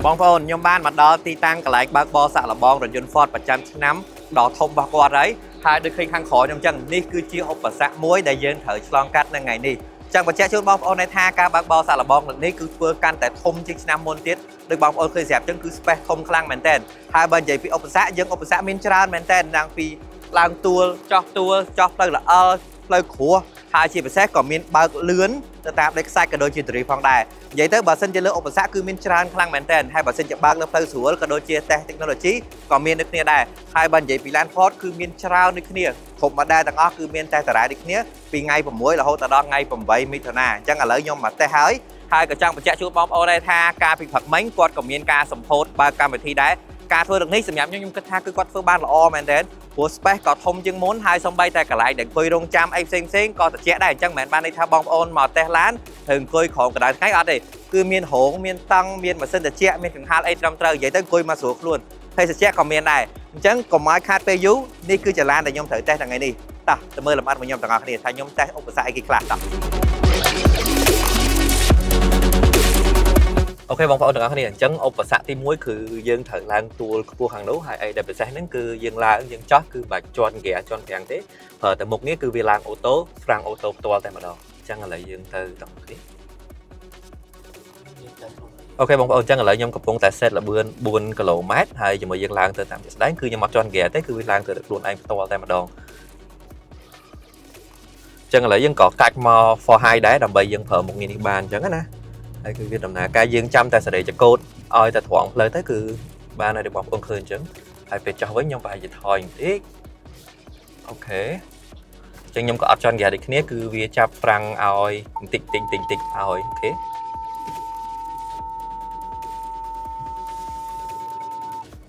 បងប្អូនខ្ញុំបានមកដល់ទីតាំងកន្លែងបើកបរសាក់លបងរថយន្ត Ford ប្រចាំឆ្នាំដ៏ធំរបស់គាត់ហើយដូចឃើញខាងក្រោយខ្ញុំអញ្ចឹងនេះគឺជាឧបសគ្គមួយដែលយើងត្រូវឆ្លងកាត់នៅថ្ងៃនេះអញ្ចឹងបញ្ជាក់ជូនបងប្អូនថាការបើកបរសាក់លបងនេះគឺធ្វើកាន់តែធំជាងឆ្នាំមុនទៀតដូចបងប្អូនឃើញស្រាប់អញ្ចឹងគឺ space ធំខ្លាំងមែនតើហើយបើនិយាយពីឧបសគ្គយើងឧបសគ្គមានច្រើនមែនតើទាំងពីឡើងទួលចោះផ្លូវល្អល់ផ្លូវគ្រោះហើយជាពិសេសក៏មានបើកលឿនទៅតាមលេខខ្សាច់ក៏ដូចជាសេរីផងដែរនិយាយទៅបើសិនជាលើឧបសគ្គគឺមានច្រើនខ្លាំងមែនតើហើយបើសិនជាបើកលើផ្លូវស្រួលក៏ដូចជាតេស្ត technology ក៏មានដូចគ្នាដែរហើយបើនិយាយពី Land Ford គឺមានច្រើនដូចគ្នាគ្រប់ model ទាំងអស់គឺមានតេស្តតារាយដូចគ្នាពីថ្ងៃ6រហូតដល់ថ្ងៃ8មិថុនាអញ្ចឹងឥឡូវខ្ញុំមកតេស្តហើយក៏ចង់បញ្ជាក់ជូនបងប្អូនដែរថាការពីព្រឹកមិញគាត់ក៏មានការសម្ពោធបើកកម្មវិធីដែរការធ្វើរឿងនេះសម្រាប់ខ្ញុំគិតថាគឺគាត់ធ្វើបានល្អមែនទែនព្រោះ space ក៏ធំជាងមុនហើយសំបីតែកន្លែងដែលអង្គុយរងចាំអីផ្សេងក៏ត្រជាក់ដែរអញ្ចឹងមិនមែនបានន័យថាបងប្អូនមកតេស្តឡានត្រូវអង្គុយក្រោមកម្ដៅថ្ងៃអត់ទេគឺមានរោងមានតង់មានម៉ាស៊ីនត្រជាក់មានកង្ហារអីត្រឹមត្រូវនិយាយទៅអង្គុយមកស្រួលខ្លួនភេសជ្ជៈក៏មានដែរអញ្ចឹងកុំឲ្យខាតពេលយូរនេះគឺជាឡានដែលខ្ញុំត្រូវតេស្តថ្ងៃនេះតោះទៅមើលលម្អិតរបស់ខ្ញុំទាំងអស់គ្នាថាខ្ញុំតេស្តឧបសគ្គអីគេខ្លះតោះអូខេបងប្អូនទាំងអស់គ្នាអញ្ចឹងឧបសគ្គទី1គឺយើងត្រូវឡើងទួលខ្ពស់ខាងនោះហើយអីដែលពិសេសហ្នឹងគឺយើងឡើងយើងចោះគឺបាច់ជន់ហ្គាជន់ប្រាំងទេប្រើតែមុខនេះគឺវាឡើងអូតូហ្វ្រាំងអូតូផ្ទាល់តែម្ដងអញ្ចឹងឥឡូវយើងទៅទាំងគ្នាអូខេបងប្អូនអញ្ចឹងឥឡូវខ្ញុំកំពុងតែ set ល្បឿន4គីឡូម៉ែត្រហើយជាមួយយើងឡើងទៅតាមជាក់ស្ដែងគឺខ្ញុំអត់ជន់ហ្គាទេគឺវាឡើងទៅខ្លួនឯងផ្ទាល់តែម្ដងអញ្ចឹងឥឡូវយើងក៏កាច់មក for high ដែរដើម្បីយើងប្រើមុខងារនេះបានអញ្ចឹងណាហើយគឺវាដំណើរការយើងចាំតែសេរីចកូតឲ្យតែត្រង់ផ្លូវទៅគឺបានហើយបងប្អូនឃើញអញ្ចឹងហើយពេលចោះវិញខ្ញុំប្រហែលជាថយបន្តិចអូខេអញ្ចឹងខ្ញុំក៏អត់ចន់ហ្គាដូចគ្នាគឺវាចាប់ហ្វ្រាំងឲ្យបន្តិចឲ្យអូខេ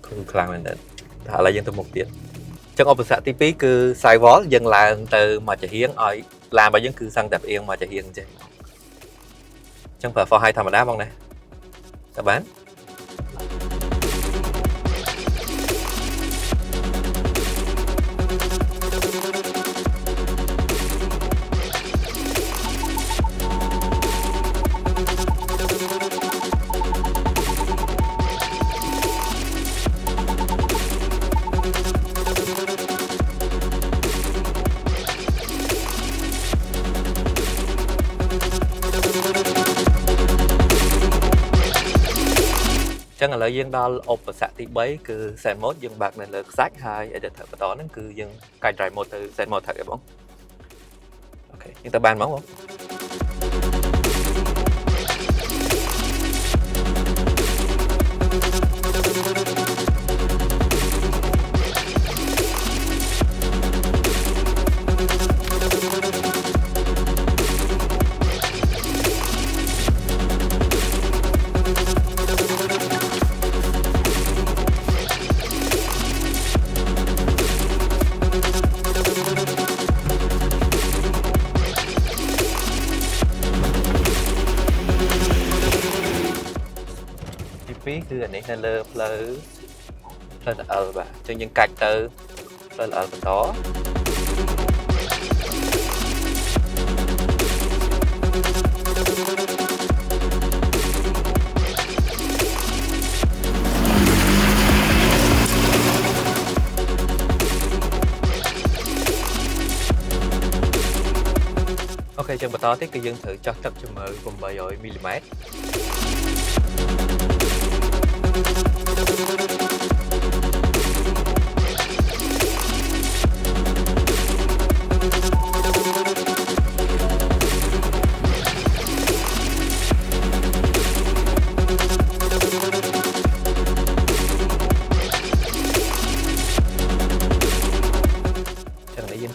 គឺខ្លាំងមែនតើតែឥឡូវយើងទៅមុខទៀតអញ្ចឹងឧបសគ្គទី2គឺ sidewall យើងឡើងទៅមកចាហៀងឲ្យឡានរបស់យើងគឺសឹងតែផ្អៀងមកចាហៀងអញ្ចឹងចឹងប្រើ for high ធម្មតាបងណាតើបានចឹងឥឡូវយើងដល់ឧបសគ្គទី3គឺ set mode យើងបើកនៅលើខ្សាច់ហើយ editor បន្តហ្នឹងគឺយើងកាច់ drive mode ទៅ set mode ត្រូវទេបងអូខេយើងទៅបានហ្មងបងគឺអានេះនៅលើផ្លូវល្អិលបាទអញ្ចឹងយើងកាច់ទៅផ្លូវល្អិលបន្តអូខេចឹងបន្តទៀតគឺយើងត្រូវចោះទឹកជំរឿ800មីលីម៉ែត្រ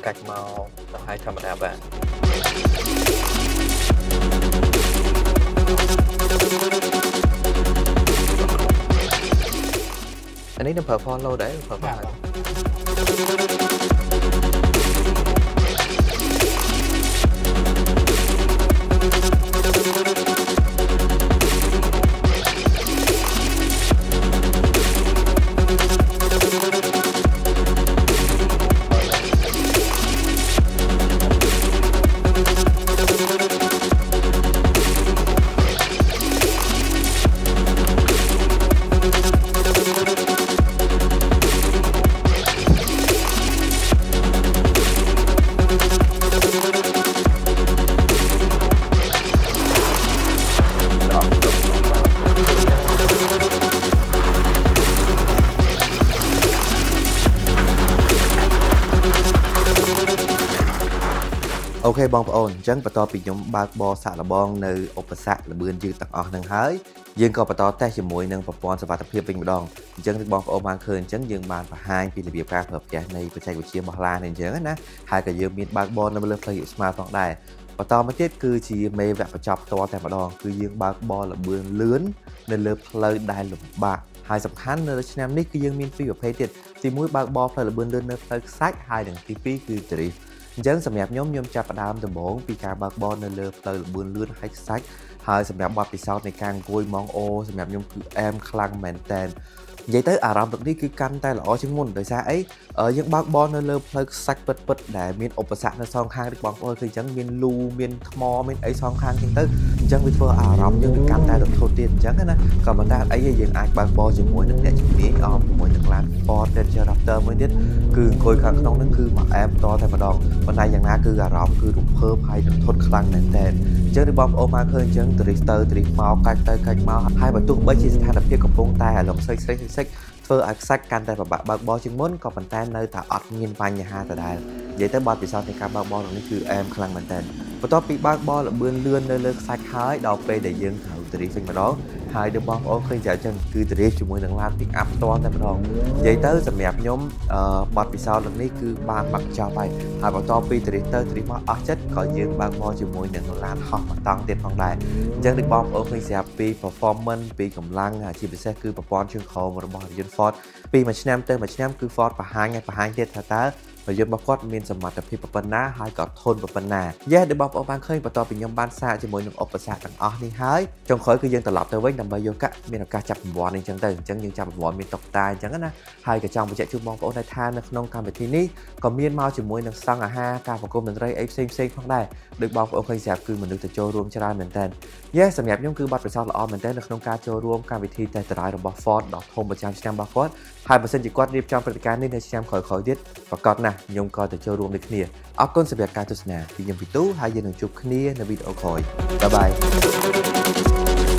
កាច់មកទៅឲ្យធម្មតាបាទ នេះនឹងប្រើ follow ដែរប្រើ followអូខេបងប្អូនអញ្ចឹងបន្តពីខ្ញុំបើកបរសាក់លបងនៅឧបសគ្គលបឿនយឺតទាំងអស់នឹងហើយយើងក៏បន្តតេស្តជាមួយនឹងប្រព័ន្ធសុវត្ថិភាពវិញម្ដងអញ្ចឹងបងប្អូនបានឃើញអញ្ចឹងយើងបានបង្ហាញពីរបៀបការប្រើប្រាស់នៃបច្ចេកវិទ្យារបស់ឡាននេះអញ្ចឹងណាហើយក៏យើងមានបើកបរនៅលើផ្លូវស្មាតផងដែរបន្តមកទៀតគឺជាមេវគ្គបញ្ចប់ផ្ទាល់តែម្ដងគឺយើងបើកបរលបឿនលឿននៅលើផ្លូវដែលលំបាកហើយសំខាន់នៅឆ្នាំនេះគឺយើងមានពីរប្រភេទទៀតទី1បើកបរផ្លូវលបឿនលឿននៅផ្លូវខ្សាច់ហើយនិងទី2គឺ drift អញ្ចឹងសម្រាប់ខ្ញុំចាប់ផ្ដើមដំបូងពីការបើកបរនៅលើផ្លូវលបឿនលឿនហើយខ្សាច់ហើយសម្រាប់បទពិសោធន៍នៃការអង្គុយម៉ងអូសម្រាប់ខ្ញុំគឺអែមខ្លាំងមែនតែននិយាយទៅអារម្មណ៍ទឹកនេះគឺកាន់តែល្អជាងមុនដោយសារអីយើងបើកបរនៅលើផ្លូវខ្សាច់ពិតដែលមានឧបសគ្គនៅសងខាងដូចបងប្អូនគឺអញ្ចឹងមានលូមានថ្មមានអីសងខាងចឹងទៅអញ្ចឹងវាធ្វើអារម្មណ៍យើងកាន់តែរន្ធត់ទៀតអញ្ចឹងណាក៏ប៉ុន្តែអីយើងអាចបើកបរជាមួយនឹងអ្នកជំនាញជាមួយនឹងឡាន Ford Ranger Raptor មួយទៀតគឺអង្គុយខាងក្នុងហ្នឹងគឺមកអែមតតែម្ដងប៉ុន្តែយ៉ាងណាគឺអារម្មណ៍គឺរំភើបហើយរន្ធត់ខ្លាំងមែនតើអញ្ចឹងបងប្អូនបានឃើញអញ្ចឹង drift មកកាច់ទៅកាច់មកហើយបើទោះបីជាស្ថានភាពកំពុងតែអារម្មណ៍ស្រិចធ្វើឲ្យខ្សាច់កាន់តែពិបាកបើកបរជាងមុនក៏ប៉ុន្តែនៅតែអត់មានបញ្ហាដដែលនិយាយទៅបទពិសោធន៍នៃការបើកបរនេះគឺអែមខ្លាំងមែនតើបន្ទាប់ពីបើកបរលបឿនលឿននៅលើខ្សាច់ហើយដល់ពេលដែលយើងត្រូវ drift វិញម្ដងហើយដូចបងប្អូនឃើញច្រើនចឹងគឺ drift ជាមួយនឹងឡាន pick up ផ្ទាល់តែម្ដងនិយាយទៅសម្រាប់ខ្ញុំបទពិសោធន៍នេះគឺបានបាក់ចប់ហើយបន្ទាប់ពី drift ទៅ drift មកអស់ចិត្តក៏យើងបើកបរជាមួយនឹងឡានហោះបន្តង់ទៀតផងដែរអញ្ចឹងដូចបងប្អូនឃើញស្រាប់ពី performance ពីកម្លាំងជាពិសេសគឺប្រព័ន្ធជើងក្រោមរបស់រថយន្ត Ford ពីមួយឆ្នាំទៅមួយឆ្នាំគឺ Ford បង្ហាញទៀតថាតើរថយន្តរបស់គាត់មានសមត្ថភាពប៉ុណ្ណាហើយក៏ធន់ប៉ុណ្ណាយេដូចបងប្អូនបានឃើញបន្ទាប់ពីខ្ញុំបានសាកជាមួយនឹងឧបសគ្គទាំងអស់នេះហើយចុងក្រោយគឺយើងត្រឡប់ទៅវិញដើម្បីយកកាក់មានឱកាសចាប់រង្វាន់អញ្ចឹងទៅអញ្ចឹងយើងចាប់រង្វាន់មានតុកតាអញ្ចឹងណាហើយក៏ចង់បញ្ជាក់ជូនបងប្អូនថានៅក្នុងកម្មវិធីនេះក៏មានមកជាមួយនឹងសង្ឃអាហារការប្រគំតន្ត្រីអីផ្សេងផងដែរដូចបងប្អូនឃើញស្រាប់គឺមនុស្សទៅចូលរួមច្រើនមែនតើយេសម្រាប់ខ្ញុំគឺបទពិសោធន៍ល្អមែនតើនៅក្នុងការចូលរួមកម្មវិធីតេស្តdriveរបស់ Ford ដ៏ធំប្រចាំឆ្នាំរបស់គាត់ហើយបើសិនជាគាត់រៀបចំព្រឹត្តិការណ៍នេះនៅឆ្នាំក្រោយៗទៀតប្រកាសណាស់ខ្ញុំក៏ទៅចូលរួមដូចគ្នាអរគុណសម្រាប់ការទស្សនាពីខ្ញុំពីទូហើយយើងនឹងជួបគ្នានៅវីដេអូក្រោយបាយបាយ